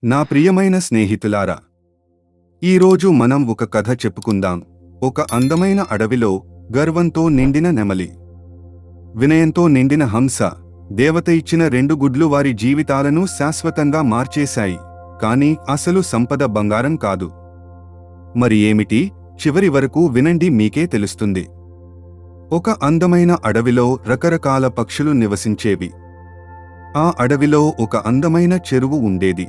నా ప్రియమైన స్నేహితులారా, ఈరోజు మనం ఒక కథ చెప్పుకుందాం. ఒక అందమైన అడవిలో గర్వంతో నిండిన నెమలి, వినయంతో నిండిన హంస, దేవత ఇచ్చిన 2 గుడ్లు వారి జీవితాలను శాశ్వతంగా మార్చేశాయి. కానీ అసలు సంపద బంగారం కాదు. మరి ఏమిటి? చివరి వరకు వినండి, మీకే తెలుస్తుంది. ఒక అందమైన అడవిలో రకరకాల పక్షులు నివసించేవి. ఆ అడవిలో ఒక అందమైన చెరువు ఉండేది.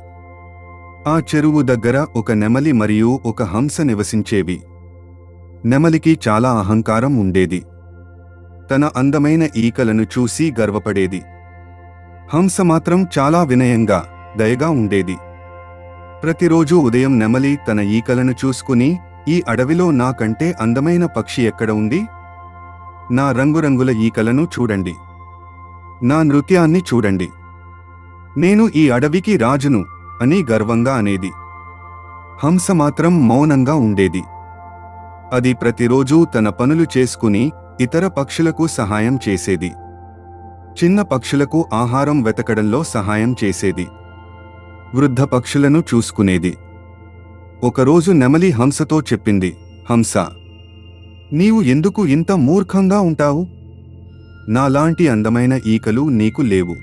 ఆ చెరువు దగ్గర ఒక నెమలి మరియు ఒక హంస నివసించేవి. నెమలికి చాలా అహంకారం ఉండేది. తన అందమైన ఈకలను చూసి గర్వపడేది. హంస మాత్రం చాలా వినయంగా, దయగా ఉండేది. ప్రతిరోజూ ఉదయం నెమలి తన ఈకలను చూసుకుని, ఈ అడవిలో నాకంటే అందమైన పక్షి ఎక్కడ ఉంది? నా రంగురంగుల ఈకలను చూడండి, నా నృత్యాన్ని చూడండి, నేను ఈ అడవికి రాజును అని గర్వంగా అనేది. హంస మాత్రం మౌనంగా ఉండేది. అది ప్రతిరోజూ తన పనులు చేసుకుని ఇతర పక్షులకు సహాయం చేసేది. చిన్న పక్షులకు ఆహారం వెతకడంలో సహాయం చేసేది. వృద్ధ పక్షులను చూసుకునేది. ఒకరోజు నెమలి హంసతో చెప్పింది, హంస, నీవు ఎందుకు ఇంత మూర్ఖంగా ఉంటావు? నాలాంటి అందమైన ఈకలు నీకు లేవు.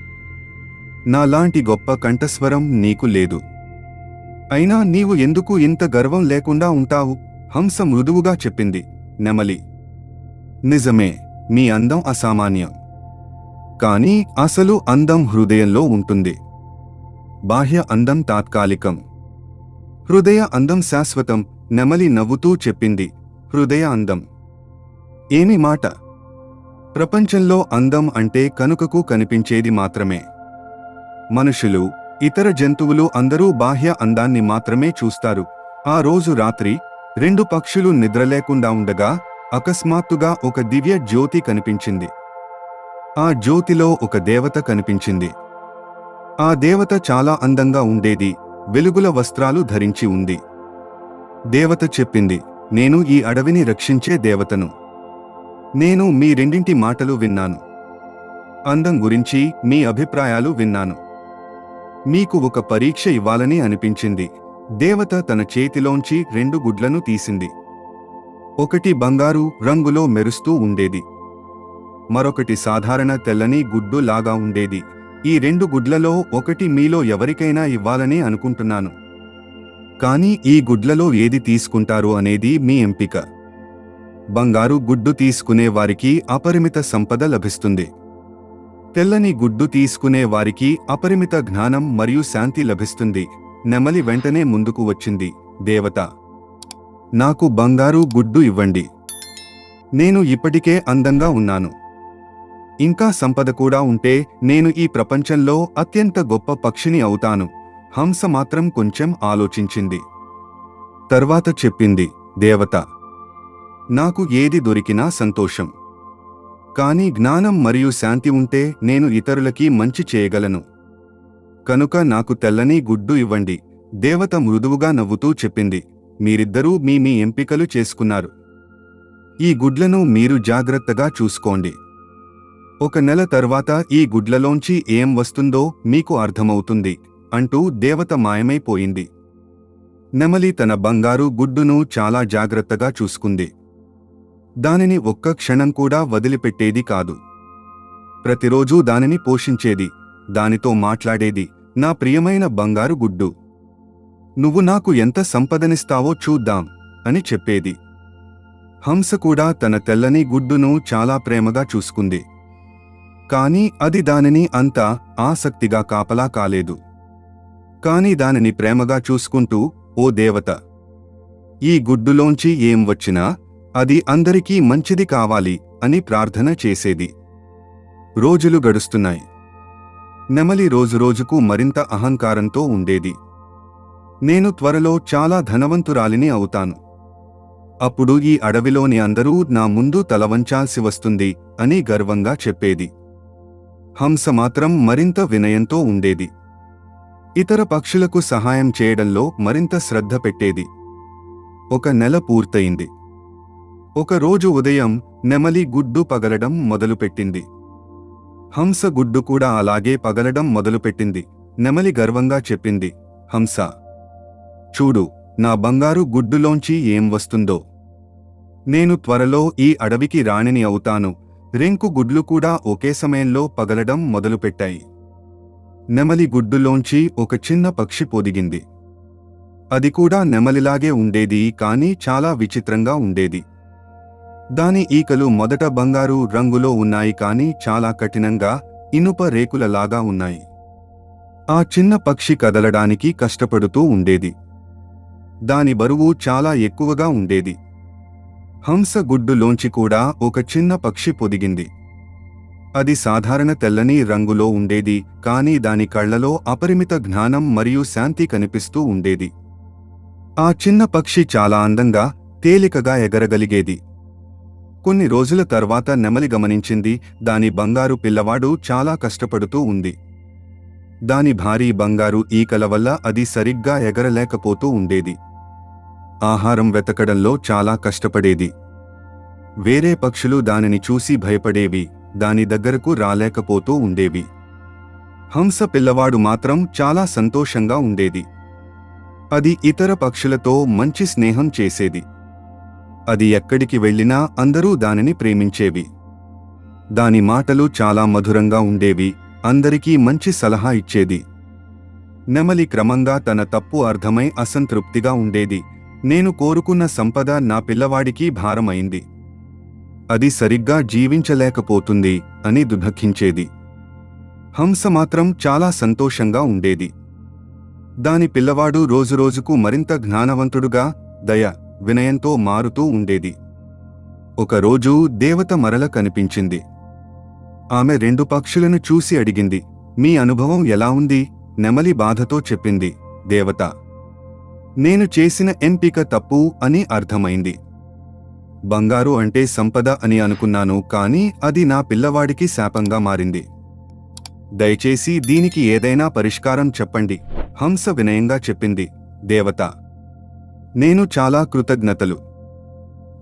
నాలాంటి గొప్ప కంఠస్వరం నీకు లేదు. అయినా నీవు ఎందుకు ఇంత గర్వం లేకుండా ఉంటావు? హంస మృదువుగా చెప్పింది. నెమలి, నిజమే, మీ అందం అసామాన్యం. కానీ అసలు అందం హృదయంలో ఉంటుంది. బాహ్య అందం తాత్కాలికం, హృదయ అందం శాశ్వతం. నెమలి నవ్వుతూ చెప్పింది, హృదయ అందం? ఏమి మాట! ప్రపంచంలో అందం అంటే కనుకకు కనిపించేది మాత్రమే. మనుషులు, ఇతర జంతువులు అందరూ బాహ్య అందాన్ని మాత్రమే చూస్తారు. ఆ రోజు రాత్రి 2 పక్షులు నిద్రలేకుండా ఉండగా అకస్మాత్తుగా ఒక దివ్య జ్యోతి కనిపించింది. ఆ జ్యోతిలో ఒక దేవత కనిపించింది. ఆ దేవత చాలా అందంగా ఉండేది. వెలుగుల వస్త్రాలు ధరించి ఉంది. దేవత చెప్పింది, నేను ఈ అడవిని రక్షించే దేవతను. నేను మీ రెండింటి మాటలు విన్నాను. అందం గురించి మీ అభిప్రాయాలు విన్నాను. మీకు ఒక పరీక్ష ఇవ్వాలని అనిపించింది. దేవత తన చేతిలోంచి 2 గుడ్లను తీసింది. ఒకటి బంగారు రంగులో మెరుస్తూ ఉండేది. మరొకటి సాధారణ తెల్లని గుడ్డు లాగా ఉండేది. ఈ 2 గుడ్లలో ఒకటి మీలో ఎవరికైనా ఇవ్వాలని అనుకుంటున్నాను. కానీ ఈ గుడ్లలో ఏది తీసుకుంటారు అనేది మీ ఎంపిక. బంగారు గుడ్డు తీసుకునే వారికి అపరిమిత సంపద లభిస్తుంది. తెల్లని గుడ్డు తీసుకునే వారికి అపరిమిత జ్ఞానం మరియు శాంతి లభిస్తుంది. నెమలి వెంటనే ముందుకు వచ్చింది. దేవత, నాకు బంగారు గుడ్డు ఇవ్వండి. నేను ఇప్పటికే అందంగా ఉన్నాను. ఇంకా సంపద కూడా ఉంటే నేను ఈ ప్రపంచంలో అత్యంత గొప్ప పక్షిని అవుతాను. హంస మాత్రం కొంచెం ఆలోచించింది. తర్వాత చెప్పింది, దేవత, నాకు ఏది దొరికినా సంతోషం. కానీ జ్ఞానం మరియు శాంతి ఉంటే నేను ఇతరులకి మంచి చేయగలను. కనుక నాకు తెల్లని గుడ్డు ఇవ్వండి. దేవత మృదువుగా నవ్వుతూ చెప్పింది, మీరిద్దరూ మీ ఎంపికలు చేసుకున్నారు. ఈ గుడ్లను మీరు జాగ్రత్తగా చూసుకోండి. 1 నెల తర్వాత ఈ గుడ్లలోంచి ఏం వస్తుందో మీకు అర్థమవుతుంది అంటూ దేవత మాయమైపోయింది. నెమలి తన బంగారు గుడ్డును చాలా జాగ్రత్తగా చూసుకుంది. దానిని ఒక్క క్షణం కూడా వదిలిపెట్టేది కాదు. ప్రతిరోజూ దానిని పోషించేది, దానితో మాట్లాడేది. నా ప్రియమైన బంగారు గుడ్డు, నువ్వు నాకు ఎంత సంపదనిస్తావో చూద్దాం అని చెప్పేది. హంస కూడా తన తెల్లని గుడ్డును చాలా ప్రేమగా చూసుకుంది. కానీ అది దానిని అంత ఆసక్తిగా కాపలా కాలేదు. కానీ దానిని ప్రేమగా చూసుకుంటూ, ఓ దేవత, ఈ గుడ్డులోంచి ఏం వచ్చినా అది అందరికీ మంచిది కావాలి అని ప్రార్థన చేసేది. రోజులు గడుస్తున్నాయి. నెమలి రోజురోజుకు మరింత అహంకారంతో ఉండేది. నేను త్వరలో చాలా ధనవంతురాలిని అవుతాను. అప్పుడు ఈ అడవిలోని అందరూ నా ముందు తలవంచాల్సి వస్తుంది అని గర్వంగా చెప్పేది. హంస మాత్రం మరింత వినయంతో ఉండేది. ఇతర పక్షులకు సహాయం చేయడంలో మరింత శ్రద్ధ పెట్టేది. 1 నెల పూర్తయింది. ఒక రోజు ఉదయం నెమలి గుడ్డు పగలడం మొదలుపెట్టింది. హంస గుడ్డు కూడా అలాగే పగలడం మొదలుపెట్టింది. నెమలి గర్వంగా చెప్పింది, హంస, చూడు, నా బంగారు గుడ్డులోంచి ఏం వస్తుందో. నేను త్వరలో ఈ అడవికి రాణిని అవుతాను. రెంకు గుడ్లు కూడా ఒకే సమయంలో పగలడం మొదలుపెట్టాయి. నెమలి గుడ్డులోంచి ఒక చిన్న పక్షి పొదిగింది. అది కూడా నెమలిలాగే ఉండేది, కానీ చాలా విచిత్రంగా ఉండేది. దాని ఈకలు మొదట బంగారు రంగులో ఉన్నాయి, కానీ చాలా కఠినంగా ఇనుప రేకులలాగా ఉన్నాయి. ఆ చిన్న పక్షి కదలడానికి కష్టపడుతూ ఉండేది. దాని బరువు చాలా ఎక్కువగా ఉండేది. హంస గుడ్డులోంచి కూడా ఒక చిన్న పక్షి పొదిగింది. అది సాధారణ తెల్లని రంగులో ఉండేది, కానీ దాని కళ్లలో అపరిమిత జ్ఞానం మరియు శాంతి కనిపిస్తూ ఉండేది. ఆ చిన్న పక్షి చాలా అందంగా, తేలికగా ఎగరగలిగేది. కొన్ని రోజుల తర్వాత నెమలి గమనించింది, దాని బంగారు పిల్లవాడు చాలా కష్టపడుతూ ఉంది. దాని భారీ బంగారు ఈకల వల్ల అది సరిగ్గా ఎగరలేకపోతూ ఉండేది. ఆహారం వెతకడంలో చాలా కష్టపడేది. వేరే పక్షులు దానిని చూసి భయపడేవి, దాని దగ్గరకు రాలేకపోతూ ఉండేవి. హంస పిల్లవాడు మాత్రం చాలా సంతోషంగా ఉండేది. అది ఇతర పక్షులతో మంచి స్నేహం చేసేది. అది ఎక్కడికి వెళ్ళినా అందరూ దానిని ప్రేమించేవి. దాని మాటలు చాలా మధురంగా ఉండేవి, అందరికీ మంచి సలహా ఇచ్చేది. నెమలి క్రమంగా తన తప్పు అర్థమై అసంతృప్తిగా ఉండేది. నేను కోరుకున్న సంపద నా పిల్లవాడికి భారమైంది. అది సరిగ్గా జీవించలేకపోతుంది అని దుఃఖించేది. హంస మాత్రం చాలా సంతోషంగా ఉండేది. దాని పిల్లవాడు రోజురోజుకు మరింత జ్ఞానవంతుడుగా, దయ, వినయంతో మారుతూ ఉండేది. ఒకరోజు దేవత మరల కనిపించింది. ఆమె రెండు పక్షులను చూసి అడిగింది, మీ అనుభవం ఎలా ఉంది? నెమలి బాధతో చెప్పింది, దేవత, నేను చేసిన ఎంపిక తప్పు అని అర్థమైంది. బంగారు అంటే సంపద అని అనుకున్నాను, కానీ అది నా పిల్లవాడికి శాపంగా మారింది. దయచేసి దీనికి ఏదైనా పరిష్కారం చెప్పండి. హంస వినయంగా చెప్పింది, దేవత, నేను చాలా కృతజ్ఞతలు.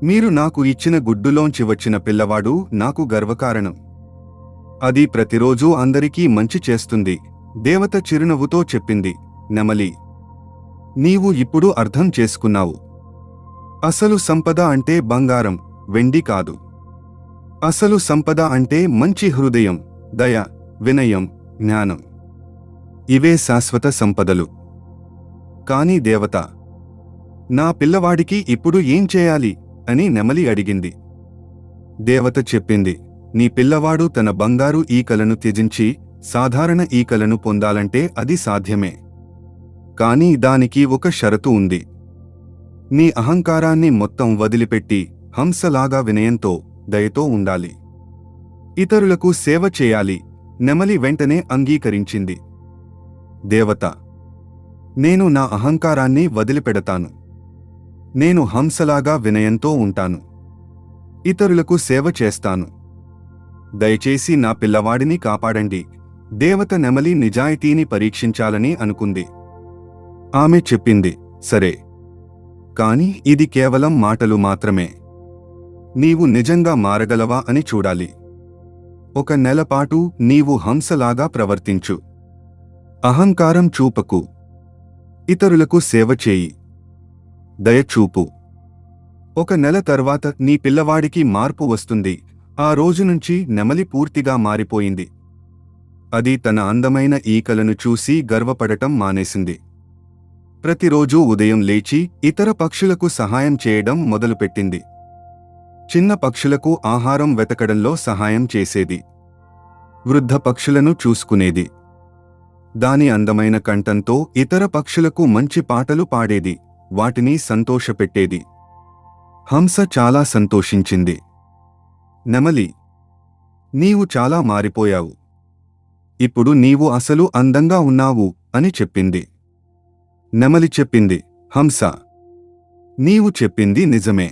మీరు నాకు ఇచ్చిన గుడ్డులోంచి వచ్చిన పిల్లవాడు నాకు గర్వకారణం. అది ప్రతిరోజూ అందరికీ మంచి చేస్తుంది. దేవత చిరునవ్వుతో చెప్పింది, నెమలి, నీవు ఇప్పుడు అర్థం చేసుకున్నావు. అసలు సంపద అంటే బంగారం, వెండి కాదు. అసలు సంపద అంటే మంచి హృదయం, దయ, వినయం, జ్ఞానం. ఇవే శాశ్వత సంపదలు. కాని దేవత, నా పిల్లవాడికి ఇప్పుడు ఏం చేయాలి అని నెమలి అడిగింది. దేవత చెప్పింది, నీ పిల్లవాడు తన బంగారు ఈకలను త్యజించి సాధారణ ఈకలను పొందాలంటే అది సాధ్యమే. కానీ దానికి ఒక షరతు ఉంది. నీ అహంకారాన్ని మొత్తం వదిలిపెట్టి హంసలాగా వినయంతో, దయతో ఉండాలి. ఇతరులకు సేవ చేయాలి. నెమలి వెంటనే అంగీకరించింది. దేవత, నేను నా అహంకారాన్ని వదిలిపెడతాను. నేను హంసలాగా వినయంతో ఉంటాను. ఇతరులకు సేవ చేస్తాను. దయచేసి నా పిల్లవాడిని కాపాడండి. దేవత నెమలి నిజాయితీని పరీక్షించాలని అనుకుంది. ఆమె చెప్పింది, సరే, కాని ఇది కేవలం మాటలు మాత్రమే. నీవు నిజంగా మారగలవా అని చూడాలి. 1 నెల పాటు నీవు హంసలాగా ప్రవర్తించు. అహంకారం చూపకు. ఇతరులకు సేవ చేయి. దయచూపు. 1 నెల తర్వాత నీ పిల్లవాడికి మార్పు వస్తుంది. ఆ రోజు నుంచి నెమలి పూర్తిగా మారిపోయింది. అది తన అందమైన ఈకలను చూసి గర్వపడటం మానేసింది. ప్రతిరోజూ ఉదయం లేచి ఇతర పక్షులకు సహాయం చేయడం మొదలుపెట్టింది. చిన్న పక్షులకు ఆహారం వెతకడంలో సహాయం చేసేది. వృద్ధ పక్షులను చూసుకునేది. దాని అందమైన కంఠంతో ఇతర పక్షులకు మంచి పాటలు పాడేది, వాటిని సంతోషపెట్టేది. హంస చాలా సంతోషించింది. నెమలి, నీవు చాలా మారిపోయావు. ఇప్పుడు నీవు అసలు అందంగా ఉన్నావు అని చెప్పింది. నెమలి చెప్పింది, హంస, నీవు చెప్పింది నిజమే.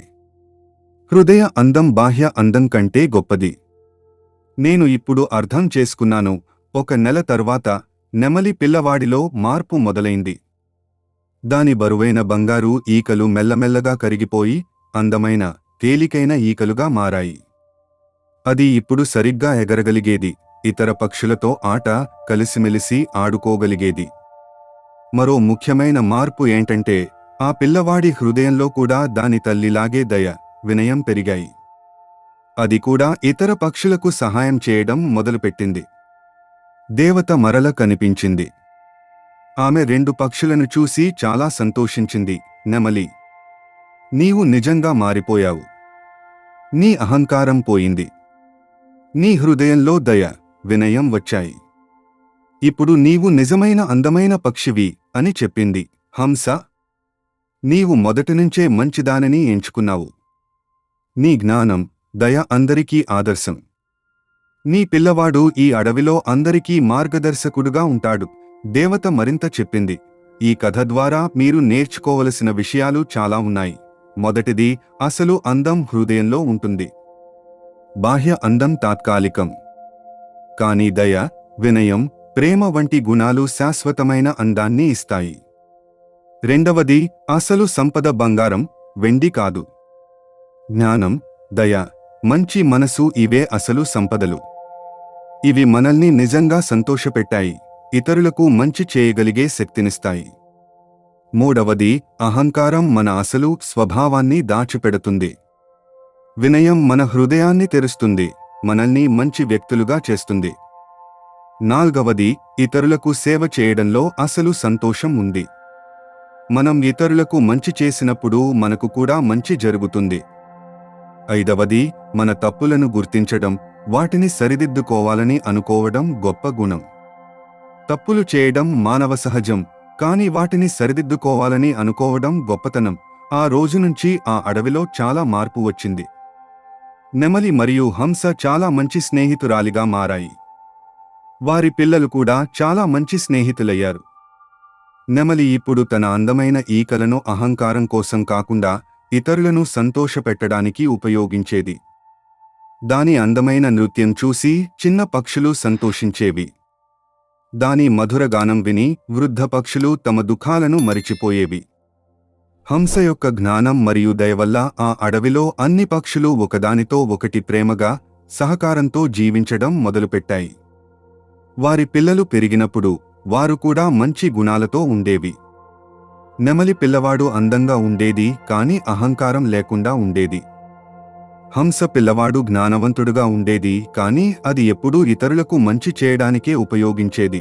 హృదయ అందం బాహ్య అందం కంటే గొప్పది. నేను ఇప్పుడు అర్థం చేసుకున్నాను. 1 నెల తర్వాత నెమలి పిల్లవాడిలో మార్పు మొదలైంది. దాని బరువైన బంగారు ఈకలు మెల్లమెల్లగా కరిగిపోయి అందమైన, తేలికైన ఈకలుగా మారాయి. అది ఇప్పుడు సరిగ్గా ఎగరగలిగేది. ఇతర పక్షులతో కలిసిమెలిసి ఆడుకోగలిగేది. మరో ముఖ్యమైన మార్పు ఏంటంటే ఆ పిల్లవాడి హృదయంలో కూడా దాని తల్లిలాగే దయ, వినయం పెరిగాయి. అది కూడా ఇతర పక్షులకు సహాయం చేయడం మొదలుపెట్టింది. దేవత మరల కనిపించింది. ఆమె 2 పక్షులను చూసి చాలా సంతోషించింది. నెమలి, నీవు నిజంగా మారిపోయావు. నీ అహంకారం పోయింది. నీ హృదయంలో దయ, వినయం వచ్చాయి. ఇప్పుడు నీవు నిజమైన అందమైన పక్షివి అని చెప్పింది. హంస, నీవు మొదటినుంచే మంచిదానిని ఎంచుకున్నావు. నీ జ్ఞానం, దయ అందరికీ ఆదర్శం. నీ పిల్లవాడు ఈ అడవిలో అందరికీ మార్గదర్శకుడుగా ఉంటాడు. దేవత మరింత చెప్పింది. ఈ కథ ద్వారా మీరు నేర్చుకోవలసిన విషయాలు చాలా ఉన్నాయి. మొదటిది, అసలు అందం హృదయంలో ఉంటుంది. బాహ్య అందం తాత్కాలికం. కానీ దయ, వినయం, ప్రేమ వంటి గుణాలు శాశ్వతమైన అందాన్ని ఇస్తాయి. రెండవది, అసలు సంపద బంగారం, వెండి కాదు. జ్ఞానం, దయ, మంచి మనసు ఇవే అసలు సంపదలు. ఇవి మనల్ని నిజంగా సంతోషపెట్టాయి, ఇతరులకు మంచి చేయగలిగే శక్తినిస్తాయి. మూడవది, అహంకారం మన అసలు స్వభావాన్ని దాచిపెడుతుంది. వినయం మన హృదయాన్ని తెరుస్తుంది, మనల్ని మంచి వ్యక్తులుగా చేస్తుంది. నాల్గవది, ఇతరులకు సేవ చేయడంలో అసలు సంతోషం ఉంది. మనం ఇతరులకు మంచి చేసినప్పుడు మనకు కూడా మంచి జరుగుతుంది. ఐదవది, మన తప్పులను గుర్తించడం, వాటిని సరిదిద్దుకోవాలని అనుకోవడం గొప్ప గుణం. తప్పులు చేయడం మానవ సహజం, కానీ వాటిని సరిదిద్దుకోవాలని అనుకోవడం గొప్పతనం. ఆ రోజు నుంచి ఆ అడవిలో చాలా మార్పు వచ్చింది. నెమలి మరియు హంస చాలా మంచి స్నేహితురాలిగా మారాయి. వారి పిల్లలు కూడా చాలా మంచి స్నేహితులయ్యారు. నెమలి ఇప్పుడు తన అందమైన ఈకలను అహంకారం కోసం కాకుండా ఇతరులను సంతోషపెట్టడానికి ఉపయోగించేది. దాని అందమైన నృత్యం చూసి చిన్న పక్షులు సంతోషించేవి. దాని మధురగానం విని వృద్ధ పక్షులు తమ దుఃఖాలను మరిచిపోయేవి. హంస యొక్క జ్ఞానం మరియు దయ వల్ల ఆ అడవిలో అన్ని పక్షులు ఒకదానితో ఒకటి ప్రేమగా, సహకారంతో జీవించడం మొదలుపెట్టాయి. వారి పిల్లలు పెరిగినప్పుడు వారు కూడా మంచి గుణాలతో ఉండేవి. నెమలి పిల్లవాడు అందంగా ఉండేది, కాని అహంకారం లేకుండా ఉండేది. హంస పిల్లవాడు జ్ఞానవంతుడుగా ఉండేది, కాని అది ఎప్పుడూ ఇతరులకు మంచి చేయడానికే ఉపయోగించేది.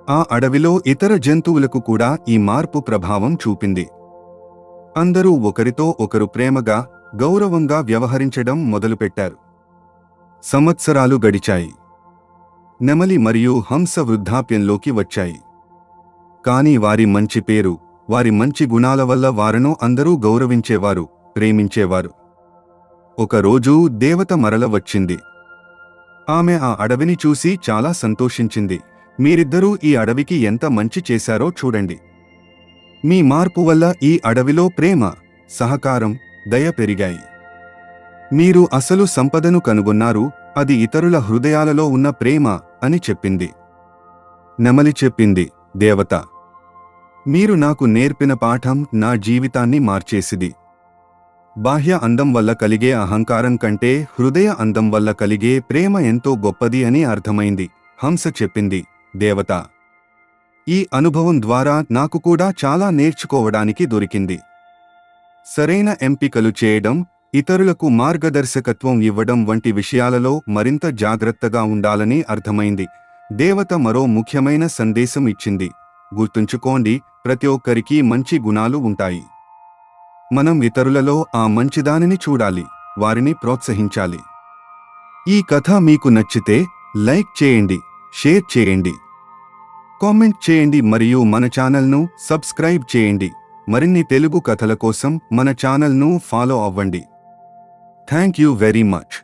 ఆ అడవిలో ఇతర జంతువులకు కూడా ఈ మార్పు ప్రభావం చూపింది. అందరూ ఒకరితో ఒకరు ప్రేమగా, గౌరవంగా వ్యవహరించడం మొదలుపెట్టారు. సంవత్సరాలు గడిచాయి. నెమలి మరియు హంస వృద్ధాప్యంలోకి వచ్చాయి. కాని వారి మంచి పేరు, వారి మంచి గుణాల వల్ల వారిను అందరూ గౌరవించేవారు, ప్రేమించేవారు. ఒకరోజు దేవత మరల వచ్చింది. ఆమె ఆ అడవిని చూసి చాలా సంతోషించింది. మీరిద్దరూ ఈ అడవికి ఎంత మంచి చేశారో చూడండి. మీ మార్పు వల్ల ఈ అడవిలో ప్రేమ, సహకారం, దయ పెరిగాయి. మీరు అసలు సంపదను కనుగొన్నారు, అది ఇతరుల హృదయాలలో ఉన్న ప్రేమ అని చెప్పింది. నెమలి చెప్పింది, దేవత, మీరు నాకు నేర్పిన పాఠం నా జీవితాన్ని మార్చేసిది. బాహ్య అందం వల్ల కలిగే అహంకారం కంటే హృదయ అందం వల్ల కలిగే ప్రేమ ఎంతో గొప్పది అని అర్థమైంది. హంస చెప్పింది, దేవత, ఈ అనుభవం ద్వారా నాకు కూడా చాలా నేర్చుకోవడానికి దొరికింది. సరైన ఎంపికలు చేయడం, ఇతరులకు మార్గదర్శకత్వం ఇవ్వడం వంటి విషయాలలో మరింత జాగ్రత్తగా ఉండాలని అర్థమైంది. దేవత మరో ముఖ్యమైన సందేశం ఇచ్చింది. గుర్తుంచుకోండి, ప్రతి ఒక్కరికి మంచి గుణాలు ఉంటాయి. మనం ఇతరులలో ఆ మంచిదానిని చూడాలి, వారిని ప్రోత్సహించాలి. ఈ కథ మీకు నచ్చితే లైక్ చేయండి, షేర్ చేయండి, కామెంట్ చేయండి మరియు మన ఛానల్ను సబ్స్క్రైబ్ చేయండి. మరిన్ని తెలుగు కథల కోసం మన ఛానల్ను ఫాలో అవ్వండి. Thank you very much.